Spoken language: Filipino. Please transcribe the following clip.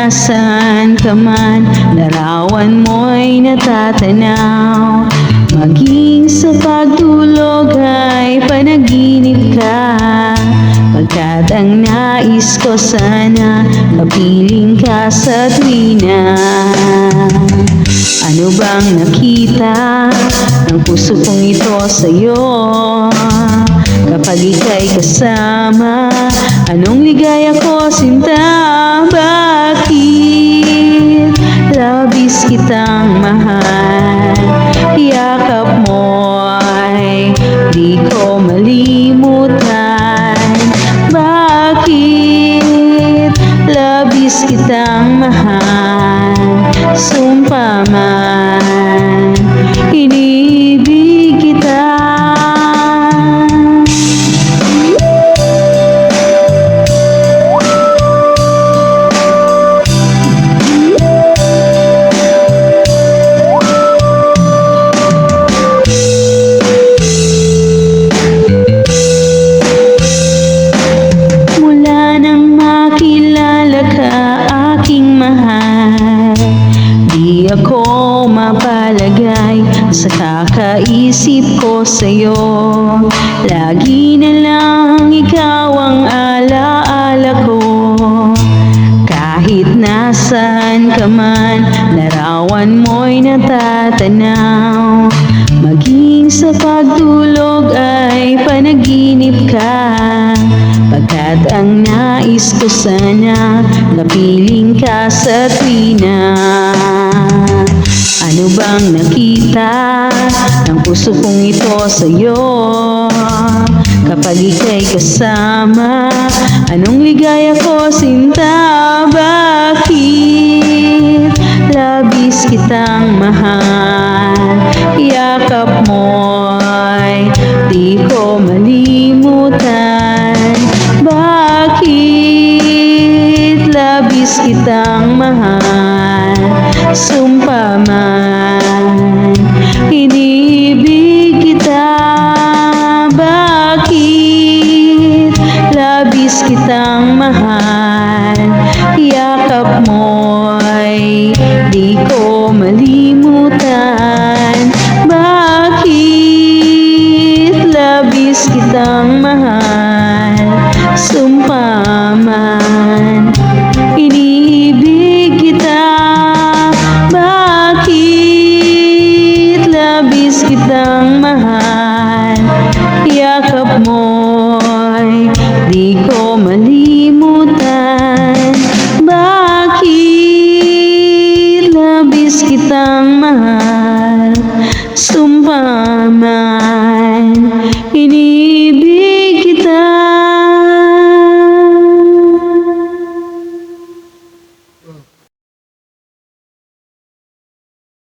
nasaan ka man, larawan mo'y natatanaw. Maging sa pagtulog ay panaginip ka, pagkat ang nais ko sana kapiling ka sa tuwina. Ano bang nakita ng puso kong ito sa'yo? Kapag ika'y kasama, anong ligaya ko sinta? Bakit labis kitang mahal? Yakap mo'y di ko malimutan. Bakit labis kitang mahal? Sumpa man, inibig kita. Mula nang makilala ka, aking mahal, di ako mapalagay sa kakaisip ko sa'yo. Lagi na lang ikaw ang alaala ko. Kahit nasaan ka man, larawan mo'y natatanaw. Maging sa pagtulog ay panaginip ka, pagkat ang nais ko sana napiling ka sa tuwina. Ano bang nakita ng puso kong ito sa'yo? Kapag ika'y kasama, anong ligaya ko sinta? Bakit labis kitang mahal? Yakap mo'y di ko malimutan. Bakit labis kitang mahal? Sumpa man, inibig kita. Bakit labis kitang mahal? Yakap mo'y di ko malimutan. Bakit labis kitang mahal? Sumpa man, inibig kita. Bakit labis kitang mahal?